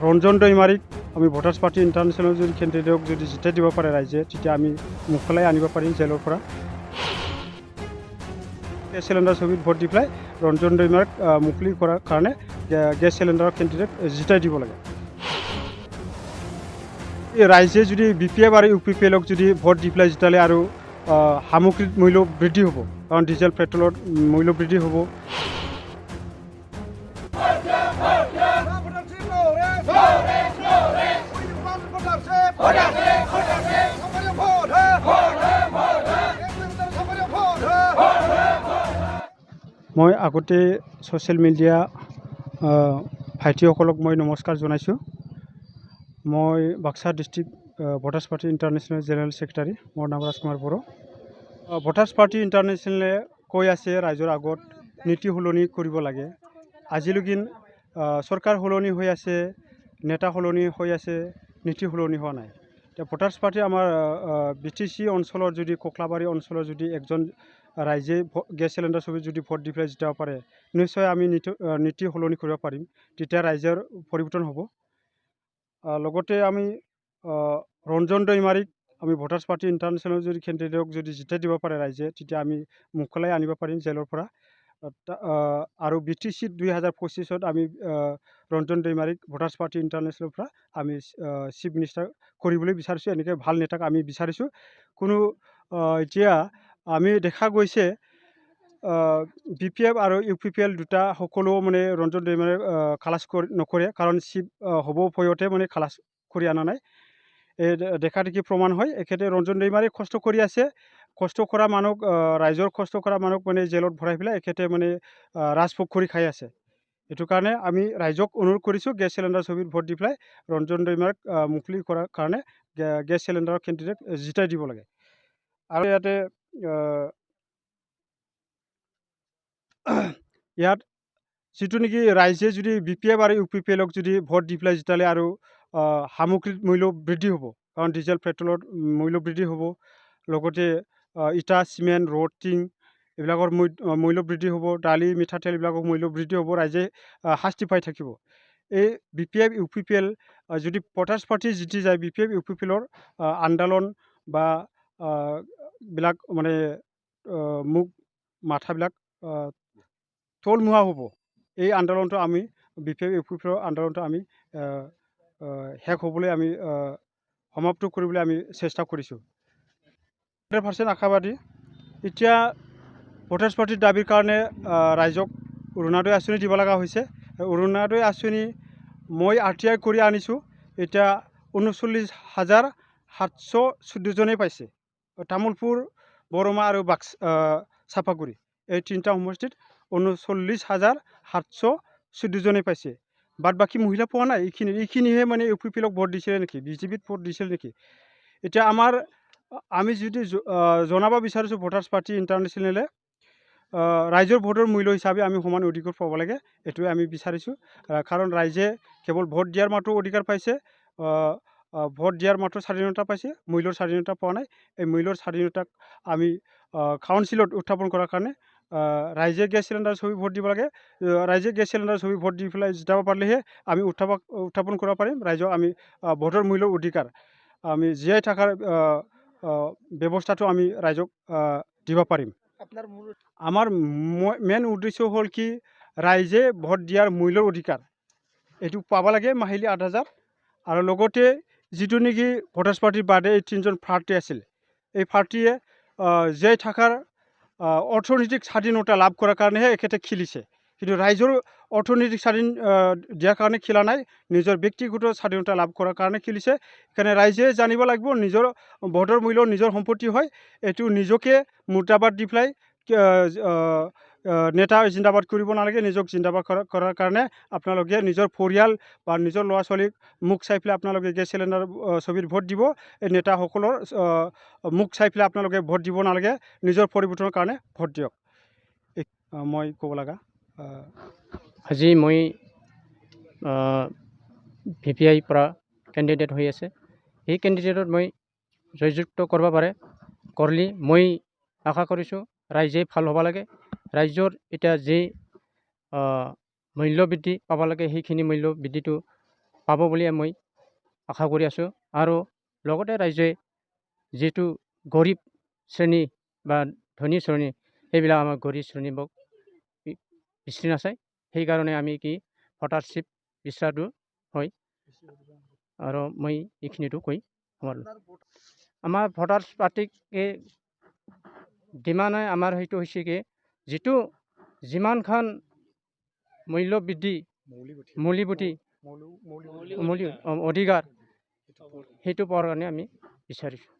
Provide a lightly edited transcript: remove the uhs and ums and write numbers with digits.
ৰঞ্জন দৈমাৰীক আমি voters party international যদি কেণ্ডিডেটক যদি জিতাই দিব পাৰে ৰাইজে, তেতিয়া আমি মুকলাই আনিব পাৰিম জেলৰ পৰা। গেছ চিলিণ্ডাৰ ছবিত ভোট দি পেলাই ৰঞ্জন দৈমাৰীক মুকলি কৰাৰ কাৰণে গেছ চিলিণ্ডাৰৰ কেণ্ডিডেট জিতাই দিব লাগে। ৰাইজে যদি BPF আৰু UPPLক যদি ভোট দি পেলাই জিতালে আৰু সামগ্ৰীৰ মূল্য বৃদ্ধি হ'ব, কাৰণ ডিজেল পেট্ৰলৰ মূল্য বৃদ্ধি হ'ব। মই আগতে ছ'চিয়েল মিডিয়া ভাইটিসকলক মই নমস্কাৰ জনাইছোঁ। মই Baksa district voters party international general secretary, মোৰ নাম ৰাজকুমাৰ বড়ো। ভোটাৰ্ছ পাৰ্টি ইণ্টাৰনেশ্যনেলে কৈ আছে ৰাইজৰ আগত নীতি সলনি কৰিব লাগে। আজিলৈকে চৰকাৰ সলনি হৈ আছে, নেতা সলনি হৈ আছে, নীতি সলনি হোৱা নাই। এতিয়া ভোটাৰ্ছ পাৰ্টি আমাৰ BTC অঞ্চলৰ যদি ককলাবাৰী অঞ্চলৰ যদি একজন ৰাইজে গেছ চিলিণ্ডাৰ ছবিত যদি ভোট দি পেলাই জিতাব পাৰে, নিশ্চয় আমি নীতি সলনি কৰিব পাৰিম, তেতিয়া ৰাইজৰ পৰিৱৰ্তন হ'ব। লগতে আমি ৰঞ্জন দৈমাৰীক আমি ভোটাৰ্ছ পাৰ্টি ইণ্টাৰনেশ্যনেল যদি কেণ্ডিডেটক যদি জিতাই দিব পাৰে ৰাইজে, তেতিয়া আমি মুকলাই আনিব পাৰিম জেলৰ পৰা। আৰু BTC 2025 আমি ৰঞ্জন দৈমাৰীক ভোটাৰ্ছ পাৰ্টি ইণ্টাৰনেশ্যনেলৰ পৰা আমি চিফ মিনিষ্টাৰ কৰিবলৈ বিচাৰিছোঁ। এনেকৈ ভাল নেতাক আমি বিচাৰিছোঁ। কোনো এতিয়া আমি দেখা গৈছে BPF আৰু UPPL দুটা সকলো মানে ৰঞ্জন দৈমাৰীক খালাচ নকৰে, কাৰণ চিফ হ'ব ভয়তে মানে খালাচ কৰি অনা নাই। এই দেখা দেখি প্ৰমাণ হয়। এখেতে ৰঞ্জন দৈমাৰী কষ্ট কৰি আছে, কষ্ট কৰা মানুহক ৰাইজৰ কষ্ট কৰা মানুহক মানে জেলত ভৰাই পেলাই এখেতে মানে ৰাজভোগ কৰি খাই আছে। এইটো কাৰণে আমি ৰাইজক অনুৰোধ কৰিছোঁ গেছ চিলিণ্ডাৰ ছবিত ভোট দি পেলাই ৰঞ্জন দৈমাৰীক মুকলি কৰাৰ কাৰণে গেছ চিলিণ্ডাৰৰ কেণ্ডিডেট জিতাই দিব লাগে। আৰু ইয়াত যিটো নেকি ৰাইজে যদি BPF আৰু UPPLক যদি ভোট দি পেলাই জিতালে আৰু সামগ্ৰীৰ মূল্য বৃদ্ধি হ'ব, কাৰণ ডিজেল পেট্ৰলৰ মূল্য বৃদ্ধি হ'ব। লগতে ইটা, চিমেণ্ট, ৰড, টিং এইবিলাকৰ মূল্য বৃদ্ধি হ'ব, দালি, মিঠাতেল এইবিলাকৰ মূল্য বৃদ্ধি হ'ব, ৰাইজে শাস্তি পাই থাকিব। এই BPF UPPL যদি ভোটাৰ্ছ পাৰ্টি জিতি যায়, BPF UPPLৰ আন্দোলন বা বিলাক মানে মুখ মাথাবিলাক থলমুৱা হ'ব। এই আন্দোলনটো আমি BPF UPPLৰ আন্দোলনটো আমি শেষ হ'বলৈ আমি সমাপ্ত কৰিবলৈ আমি চেষ্টা কৰিছোঁ। 100% আশাবাদী। এতিয়া ভোটাৰ্ছ পাৰ্টিৰ দাবীৰ কাৰণে ৰাইজক অৰুণোদয় আঁচনি দিব লগা হৈছে। অৰুণোদয় আঁচনি মই RTI কৰি আনিছোঁ, এতিয়া 39,714 জনেই পাইছে। তামোলপুৰ, বৰমা আৰু চাপাগুৰি এই তিনিটা সমষ্টিত 39,714 জনেই পাইছে। বাদ বাকী মহিলা পোৱা নাই। এইখিনিহে মানে UPPLক ভোট দিছিলে নেকি, BJPত ভোট দিছিল নেকি? এতিয়া আমি যদি জনাব বিচাৰিছোঁ ভোটাৰ্ছ পাৰ্টি ইণ্টাৰনেশ্যনেলে ৰাইজৰ ভোটৰ মূল্য হিচাপে আমি সমান অধিকাৰ পাব লাগে, এইটোৱে আমি বিচাৰিছোঁ। কাৰণ ৰাইজে কেৱল ভোট দিয়াৰ মাত্ৰ অধিকাৰ পাইছে, ভোট দিয়াৰ মাত্ৰ স্বাধীনতা পাইছে, মূল্যৰ স্বাধীনতা পোৱা নাই। এই মূল্যৰ স্বাধীনতাক আমি কাউন্সিলত উত্থাপন কৰাৰ কাৰণে ৰাইজে গেছ চিলিণ্ডাৰ ছবি ভোট দিব লাগে। ৰাইজে গেছ চিলিণ্ডাৰ ছবি ভোট দি পেলাই জিতাব পাৰিলেহে আমি উত্থাপন কৰিব পাৰিম ৰাইজক আমি ভোটৰ মূল্যৰ অধিকাৰ আমি জীয়াই থকাৰ ব্যৱস্থাটো আমি ৰাইজক দিব পাৰিম। আমাৰ মেইন উদ্দেশ্য হ'ল কি, ৰাইজে ভোট দিয়াৰ মূল্যৰ অধিকাৰ এইটো পাব লাগে, মাহিলী 8,000। আৰু লগতে যিটো নেকি ভোটাৰ্ছ পাৰ্টিৰ বাদে এই তিনিজন প্ৰাৰ্থী আছিল, এই প্ৰাৰ্থীয়ে জীয়াই থকাৰ অৰ্থনৈতিক স্বাধীনতা লাভ কৰাৰ কাৰণেহে এখেতে খেলিছে, কিন্তু ৰাইজৰ অৰ্থনৈতিক স্বাধীন দিয়াৰ কাৰণে খেলা নাই, নিজৰ ব্যক্তিগত স্বাধীনতা লাভ কৰাৰ কাৰণে খেলিছে। সেইকাৰণে ৰাইজে জানিব লাগিব নিজৰ ভোটৰ মূল্য নিজৰ সম্পত্তি হয়। এইটো নিজকে মুৰ্দাবাদ দি পেলাই নেতা জিন্দাবাদ কৰিব নালাগে। নিজক জিন্দাবাদ কৰাৰ কাৰণে আপোনালোকে নিজৰ পৰিয়াল বা নিজৰ ল'ৰা ছোৱালীক মুখ চাই পেলাই আপোনালোকে গেছ চিলিণ্ডাৰ ছবিত ভোট দিব। এই নেতাসকলৰ মুখ চাই পেলাই আপোনালোকে ভোট দিব নালাগে, নিজৰ পৰিৱৰ্তনৰ কাৰণে ভোট দিয়ক। মই ক'ব লগা আজি মই VPI পৰা কেণ্ডিডেট হৈ আছে। এই কেণ্ডিডেটত মই জয়যুক্ত কৰিব পাৰে, কৰিলে মই আশা কৰিছোঁ ৰাইজে ভাল হ'ব লাগে। ৰাইজৰ এতিয়া যি মূল্য বৃদ্ধি পাব লাগে, সেইখিনি মূল্য বৃদ্ধিটো পাব বুলি মই আশা কৰি আছোঁ আৰু লগতে ৰাইজে যিটো গৰীব শ্ৰেণী বা ধনী শ্ৰেণী সেইবিলাক আমাৰ গৰীব শ্ৰেণীবোৰক বিচৰি নাচায় সেইকাৰণে আমি কি ভোটাৰশ্বিপ বিচৰাটো হয় আৰু মই এইখিনিতো কৈ সামৰিলোঁ আমাৰ ভোটাৰ্ছ পাৰ্টিক ডিমাণ্ডে আমাৰ সেইটো হৈছে কি যিটো যিমানখন মূল্য বৃদ্ধি মূল্যবৃদ্ধি অধিকাৰ সেইটো পোৱাৰ কাৰণে আমি বিচাৰিছোঁ